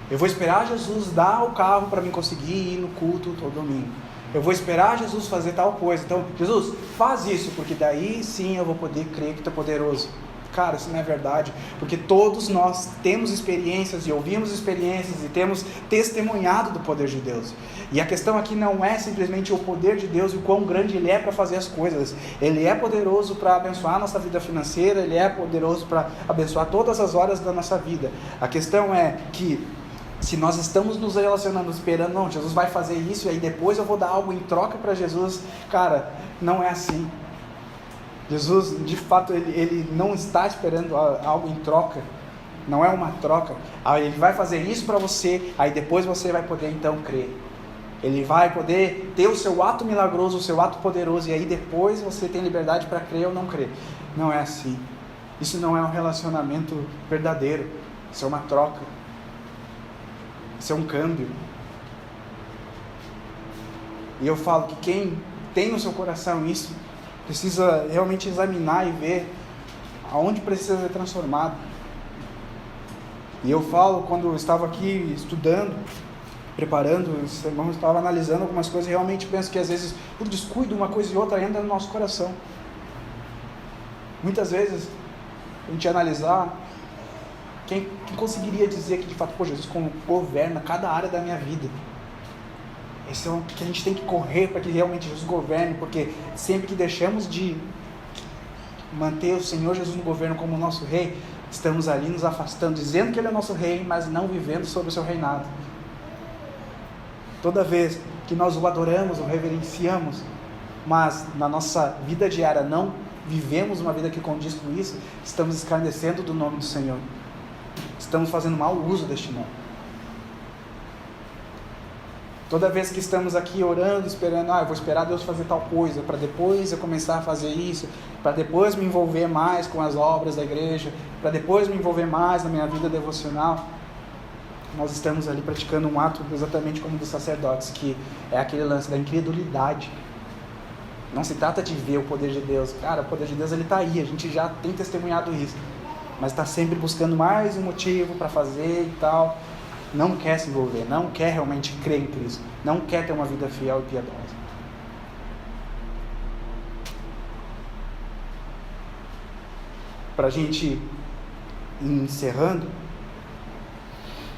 Eu vou esperar Jesus dar o carro para mim conseguir ir no culto todo domingo. Eu vou esperar Jesus fazer tal coisa. Então, Jesus, faz isso, porque daí sim eu vou poder crer que Tu é poderoso. Cara, isso não é verdade, porque todos nós temos experiências e ouvimos experiências e temos testemunhado do poder de Deus. E a questão aqui não é simplesmente o poder de Deus e o quão grande Ele é para fazer as coisas. Ele é poderoso para abençoar a nossa vida financeira, Ele é poderoso para abençoar todas as horas da nossa vida. A questão é que se nós estamos nos relacionando esperando, não, Jesus vai fazer isso e aí depois eu vou dar algo em troca para Jesus, cara, não é assim. Jesus, de fato, ele não está esperando algo em troca, não é uma troca. Ele vai fazer isso para você, aí depois você vai poder então crer. Ele vai poder ter o seu ato milagroso, o seu ato poderoso, e aí depois você tem liberdade para crer ou não crer. Não é assim. Isso não é um relacionamento verdadeiro, isso é uma troca, isso é um câmbio. E eu falo que quem tem no seu coração isso, precisa realmente examinar e ver aonde precisa ser transformado. E eu falo, quando eu estava aqui estudando, preparando esse sermão, eu estava analisando algumas coisas e realmente penso que às vezes, por descuido, uma coisa e outra entra no nosso coração. Muitas vezes, a gente analisar, quem conseguiria dizer que de fato, pô, Jesus governa cada área da minha vida? Esse é o que a gente tem que correr para que realmente Jesus governe, porque sempre que deixamos de manter o Senhor Jesus no governo como nosso rei, estamos ali nos afastando, dizendo que Ele é nosso rei, mas não vivendo sobre o seu reinado. Toda vez que nós o adoramos, o reverenciamos, mas na nossa vida diária não vivemos uma vida que condiz com isso, estamos escarnecendo do nome do Senhor. Estamos fazendo mau uso deste nome. Toda vez que estamos aqui orando, esperando, eu vou esperar Deus fazer tal coisa, para depois eu começar a fazer isso, para depois me envolver mais com as obras da igreja, para depois me envolver mais na minha vida devocional, nós estamos ali praticando um ato exatamente como dos sacerdotes, que é aquele lance da incredulidade. Não se trata de ver o poder de Deus. Cara, o poder de Deus ele está aí, a gente já tem testemunhado isso. Mas está sempre buscando mais um motivo para fazer e tal. Não quer se envolver, não quer realmente crer em Cristo. Não quer ter uma vida fiel e piedosa. Para a gente ir encerrando,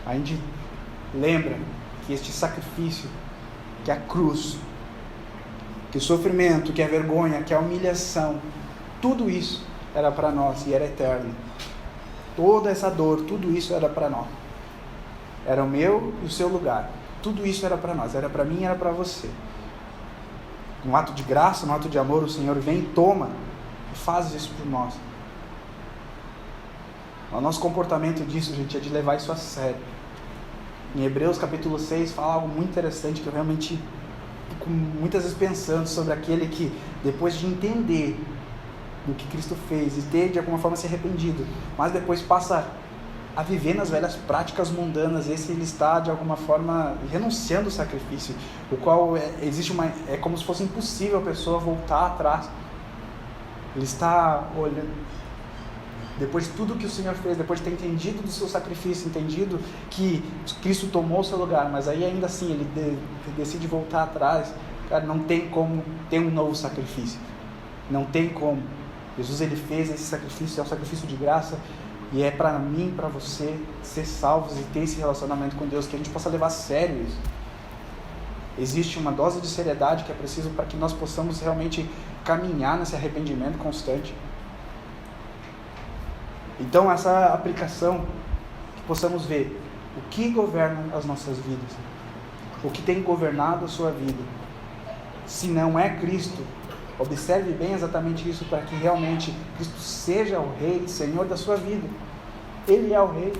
a gente lembra que este sacrifício, que a cruz, que o sofrimento, que a vergonha, que a humilhação, tudo isso era para nós e era eterno. Toda essa dor, tudo isso era para nós. Era o meu e o seu lugar. Tudo isso era para nós, era para mim e era para você. Num ato de graça, num ato de amor, o Senhor vem e toma e faz isso por nós. O nosso comportamento disso, gente, é de levar isso a sério. Em Hebreus capítulo 6 fala algo muito interessante que eu realmente fico muitas vezes pensando sobre aquele que, depois de entender o que Cristo fez e ter de alguma forma se arrependido, mas depois passa a viver nas velhas práticas mundanas. Esse ele está de alguma forma renunciando ao sacrifício, o qual é como se fosse impossível a pessoa voltar atrás. Ele está olhando, depois de tudo que o Senhor fez, depois de ter entendido do seu sacrifício, entendido que Cristo tomou o seu lugar, mas aí ainda assim ele decide voltar atrás. Cara, não tem como ter um novo sacrifício, não tem como. Jesus ele fez esse sacrifício, é um sacrifício de graça, e é para mim e para você ser salvos e ter esse relacionamento com Deus, que a gente possa levar a sério isso. Existe uma dose de seriedade que é preciso para que nós possamos realmente caminhar nesse arrependimento constante. Então essa aplicação, que possamos ver o que governa as nossas vidas, o que tem governado a sua vida. Se não é Cristo, observe bem exatamente isso, para que realmente Cristo seja o Rei, Senhor da sua vida. Ele é o Rei,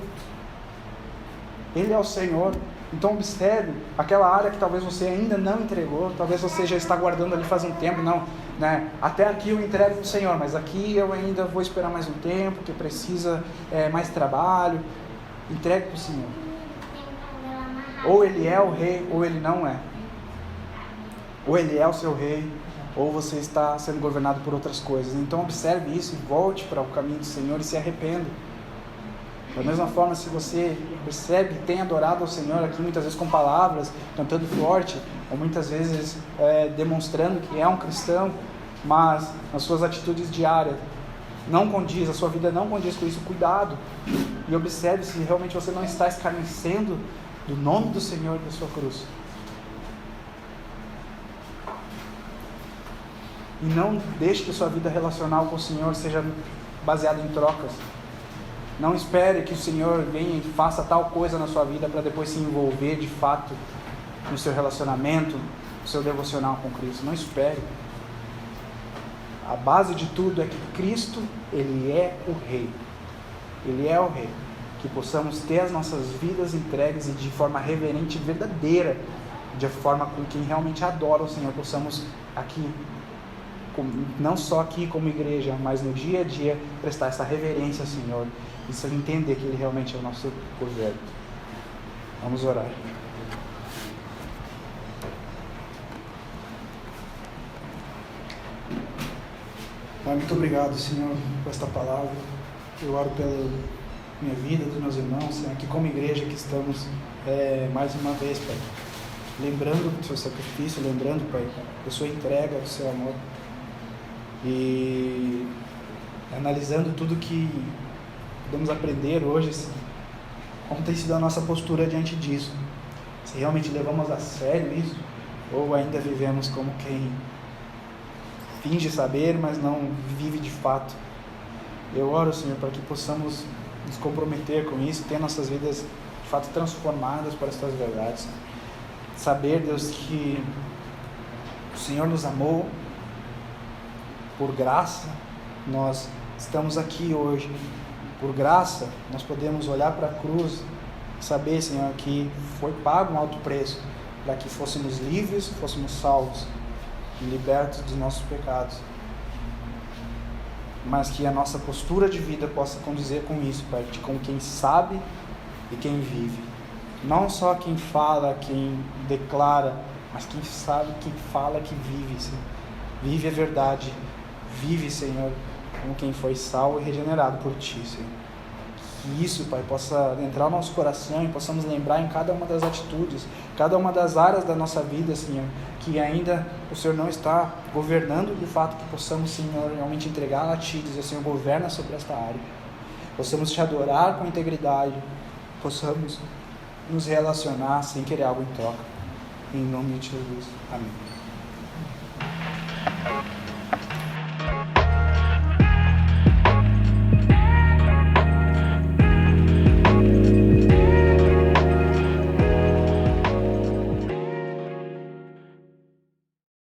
Ele é o Senhor. Então observe aquela área que talvez você ainda não entregou, talvez você já está guardando ali faz um tempo. Não, né? Até aqui eu entrego para o Senhor, mas aqui eu ainda vou esperar mais um tempo, que precisa mais trabalho. Entregue para o Senhor. Ou Ele é o Rei, ou Ele não é. Ou Ele é o seu Rei, ou você está sendo governado por outras coisas. Então observe isso e volte para o caminho do Senhor e se arrependa. Da mesma forma, se você percebe que tem adorado ao Senhor aqui, muitas vezes com palavras, cantando forte, ou muitas vezes demonstrando que é um cristão, mas nas suas atitudes diárias não condiz, a sua vida não condiz com isso, cuidado. E observe se realmente você não está escarnecendo do nome do Senhor e da sua cruz. E não deixe que a sua vida relacional com o Senhor seja baseada em trocas. Não espere que o Senhor venha e faça tal coisa na sua vida para depois se envolver de fato no seu relacionamento, no seu devocional com Cristo. Não espere. A base de tudo é que Cristo, Ele é o Rei. Ele é o Rei. Que possamos ter as nossas vidas entregues e de forma reverente e verdadeira, de forma com quem realmente adora o Senhor, possamos aqui, não só aqui como igreja, mas no dia a dia, prestar essa reverência ao Senhor e entender que Ele realmente é o nosso governo. Vamos orar. Pai, muito obrigado, Senhor, por esta palavra. Eu oro pela minha vida, dos meus irmãos, Senhor, aqui como igreja que estamos mais uma vez, Pai, lembrando do seu sacrifício, lembrando, Pai, da sua entrega, do seu amor, e analisando tudo que podemos aprender hoje, como tem sido a nossa postura diante disso, se realmente levamos a sério isso, ou ainda vivemos como quem finge saber, mas não vive de fato. Eu oro, Senhor, para que possamos nos comprometer com isso, ter nossas vidas de fato transformadas para as tuas verdades. Saber, Deus, que o Senhor nos amou por graça, nós estamos aqui hoje. Por graça, nós podemos olhar para a cruz e saber, Senhor, que foi pago um alto preço para que fôssemos livres, fôssemos salvos e libertos dos nossos pecados. Mas que a nossa postura de vida possa condizer com isso, Pai, com quem sabe e quem vive. Não só quem fala, quem declara, mas quem sabe, quem fala, que vive, Senhor. vive a verdade, vive, Senhor, como quem foi salvo e regenerado por Ti, Senhor. Que isso, Pai, possa entrar no nosso coração e possamos lembrar em cada uma das atitudes, cada uma das áreas da nossa vida, Senhor, que ainda o Senhor não está governando, de fato, que possamos, Senhor, realmente entregar a Ti e dizer, Senhor, governa sobre esta área. Possamos Te adorar com integridade, possamos nos relacionar sem querer algo em troca. Em nome de Jesus. Amém.